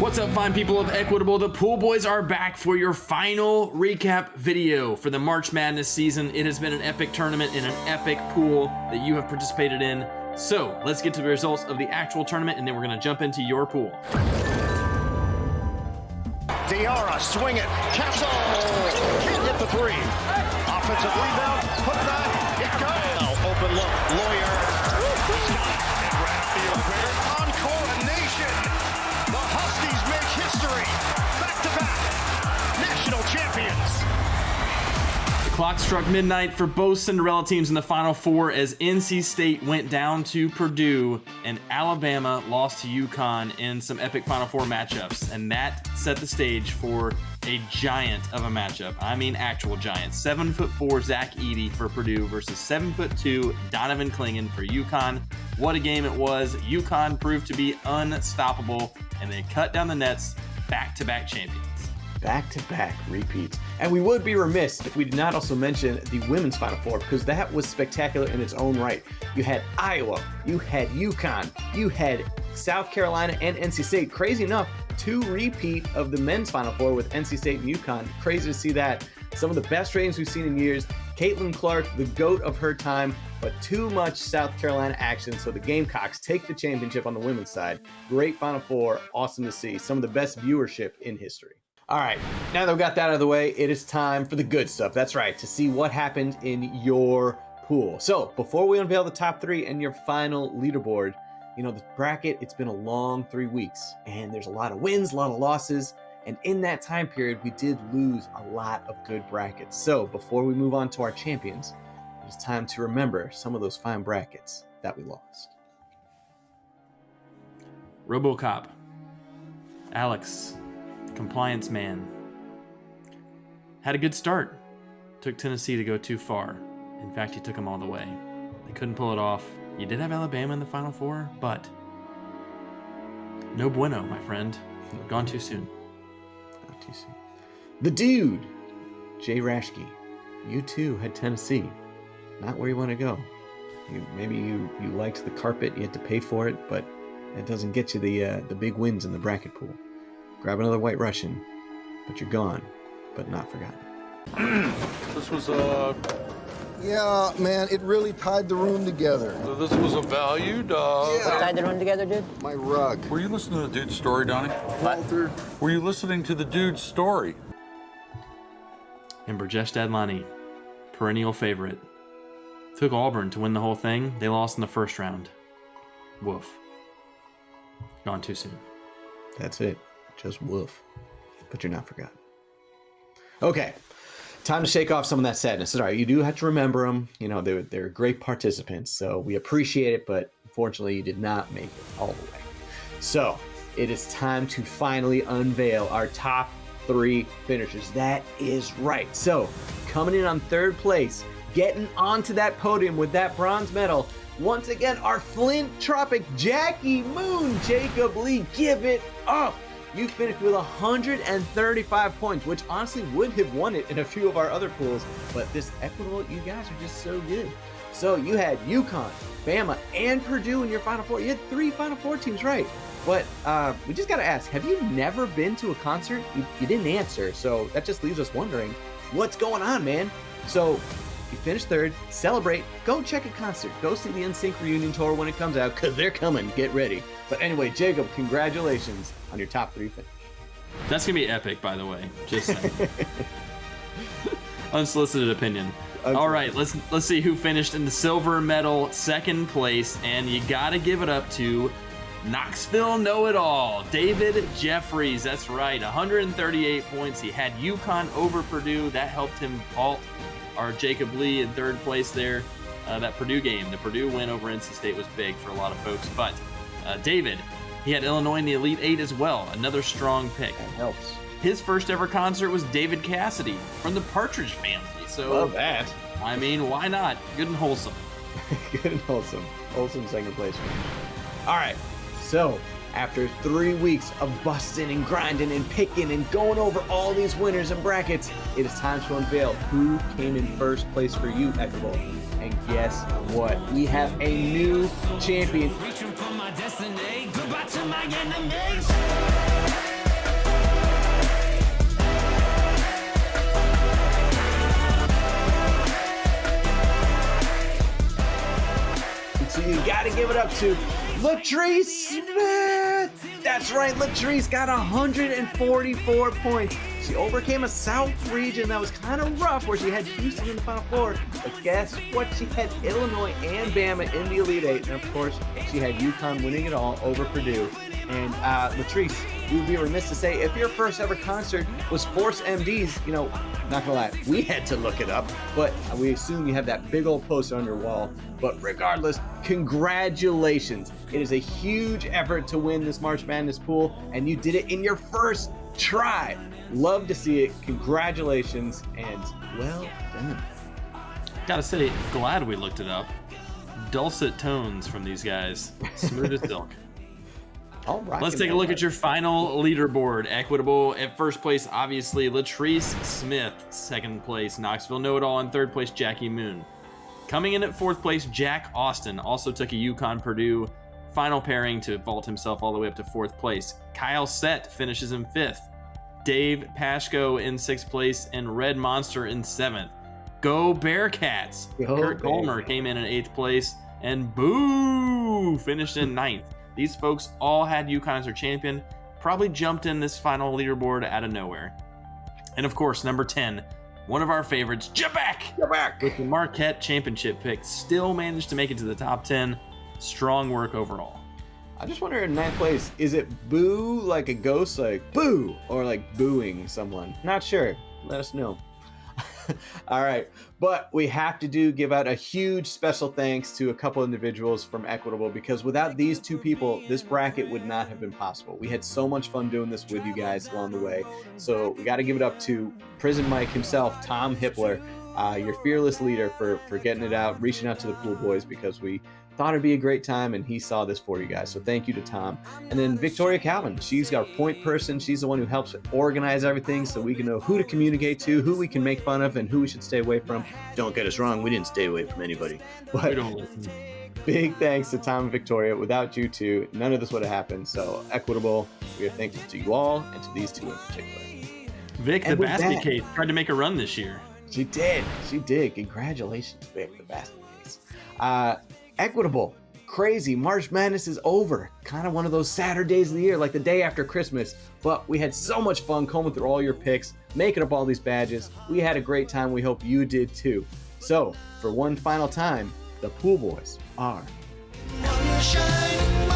What's up, fine people of Equitable? The Pool Boys are back for your final recap video for the March Madness season. It has been an epic tournament and an epic pool that you have participated in. So let's get to the results of the actual tournament, and then we're going to jump into your pool. Diarra, swing it, Castle, can't get the three. Offensive rebound, put it on, it goes. Open look, Lawyer, he's got it. And right up the over, encore nation. The Huskies make history, back-to-back national champions. The clock struck midnight for both Cinderella teams in the Final Four as NC State went down to Purdue and Alabama lost to UConn in some epic Final Four matchups. And that set the stage for a giant of a matchup. I mean, actual giant. 7'4" Zach Edey for Purdue versus 7'2" Donovan Clingan for UConn. What a game it was. UConn proved to be unstoppable, and they cut down the nets, back-to-back champions. Back-to-back repeats. And we would be remiss if we did not also mention the women's Final Four, because that was spectacular in its own right. You had Iowa, you had UConn, you had South Carolina and NC State. Crazy enough, 2 repeat of the men's Final Four with NC State and UConn. Crazy to see that. Some of the best ratings we've seen in years. Caitlin Clark, the GOAT of her time, but too much South Carolina action, so the Gamecocks take the championship on the women's side. Great Final Four, awesome to see. Some of the best viewership in history. All right, now that we got that out of the way, it is time for the good stuff. That's right, to see what happened in your pool. So before we unveil the top 3 and your final leaderboard, you know, the bracket, it's been a long 3 weeks, and there's a lot of wins, a lot of losses. And in that time period, we did lose a lot of good brackets. So before we move on to our champions, it's time to remember some of those fine brackets that we lost. RoboCop, Alex, Compliance Man. Had a good start. Took Tennessee to go too far. In fact, he took them all the way. They couldn't pull it off. You did have Alabama in the Final Four, but no bueno, my friend. Gone too soon. Not too soon. The Dude, Jay Rashke. You too had Tennessee. Not where you want to go. Maybe you liked the carpet, you had to pay for it, but it doesn't get you the big wins in the bracket pool. Grab another White Russian, but you're gone, but not forgotten. This was Yeah, man, it really tied the room together. this was a valued, What tied the room together, dude? My rug. Were you listening to the dude's story, Donnie? Walter. Were you listening to the dude's story? And Burjesh Dadlani, perennial favorite. Took Auburn to win the whole thing. They lost in the first round. Woof. Gone too soon. That's it. Just woof. But you're not forgotten. Okay. Time to shake off some of that sadness. All right, you do have to remember them. You know, they're great participants, so we appreciate it, but unfortunately you did not make it all the way. So it is time to finally unveil our top 3 finishers. That is right. So coming in on 3rd place, getting onto that podium with that bronze medal, once again, our Flint Tropic Jackie Moon, Jacob Lee, give it up. You finished with 135 points, which honestly would have won it in a few of our other pools, but this Equitable, you guys are just so good. So you had UConn, Bama, and Purdue in your Final Four. You had 3 Final Four teams, right? But we just got to ask, have you never been to a concert? You didn't answer, so that just leaves us wondering, what's going on, man? So you finished 3rd, celebrate, go check a concert, go see the NSYNC reunion tour when it comes out, because they're coming, get ready. But anyway, Jacob, congratulations on your top 3 finish. That's going to be epic, by the way. Just saying. Unsolicited opinion. Okay. All right, let's see who finished in the silver medal 2nd place, and you got to give it up to Knoxville Know-It-All, David Jeffries. That's right, 138 points. He had UConn over Purdue. That helped him vault our Jacob Lee in 3rd place there. That Purdue game, the Purdue win over NC State was big for a lot of folks. But David, he had Illinois in the Elite 8 as well. Another strong pick. That helps. His first ever concert was David Cassidy from the Partridge Family. So, Love that. I mean, why not? Good and wholesome. Good and wholesome. Wholesome 2nd place finish. All right, so after 3 weeks of busting and grinding and picking and going over all these winners and brackets, it is time to unveil who came in 1st place for you, Equitable. And guess what? We have a new champion. Reaching for my destiny. Goodbye to my enemies. you got to give it up to Latrice Smith. That's right, Latrice got 144 points. She overcame a South region that was kind of rough where she had Houston in the Final Four. But guess what? She had Illinois and Bama in the Elite Eight. And of course, she had UConn winning it all over Purdue. And Latrice, we would be remiss to say, if your first ever concert was Force MD's, you know, not gonna lie, we had to look it up, but we assume you have that big old poster on your wall. But regardless, congratulations. It is a huge effort to win this March Madness pool, and you did it in your first try. Love to see it. Congratulations, and well done. Gotta say, glad we looked it up. Dulcet tones from these guys. Smooth as silk. All right. Let's take a look at your final leaderboard. Equitable at first place, obviously, Latrice Smith. Second place, Knoxville Know-It-All. And third place, Jackie Moon. Coming in at fourth place, Jack Austin also took a UConn Purdue final pairing to vault himself all the way up to fourth place. Kyle Sett finishes in fifth. Dave Pashko in sixth place, and Red Monster in seventh. Go Bearcats! Kurt Golmer came in eighth place, and Boo finished in ninth. These folks all had UConn as their champion, probably jumped in this final leaderboard out of nowhere. And of course, number 10, one of our favorites, Jaback! With the Marquette championship pick, still managed to make it to the top 10. Strong work overall. I just wonder in ninth place, is it boo like a ghost, like boo, or like booing someone? Not sure. Let us know. All right, but we have to give out a huge special thanks to a couple individuals from Equitable, because without these two people, this bracket would not have been possible. We had so much fun doing this with you guys along the way. So we got to give it up to Prison Mike himself, Tom Hippler, your fearless leader for getting it out, reaching out to the pool boys, because we thought it'd be a great time and he saw this for you guys. So thank you to Tom. And then Victoria Calvin, she's our point person. She's the one who helps organize everything so we can know who to communicate to, who we can make fun of, and who we should stay away from. Don't get us wrong, we didn't stay away from anybody. But We don't listen. big thanks to Tom and Victoria. Without you two, none of this would have happened. So Equitable, we are thankful to you all and to these two in particular. Vic, the And with basket that- case, tried to make a run this year. She did. Congratulations, Vic, the basket case. Equitable. Crazy. March Madness is over. Kind of one of those Saturdays of the year, like the day after Christmas. But we had so much fun combing through all your picks, making up all these badges. We had a great time. We hope you did too. So, for one final time, the Pool Boys are... One shining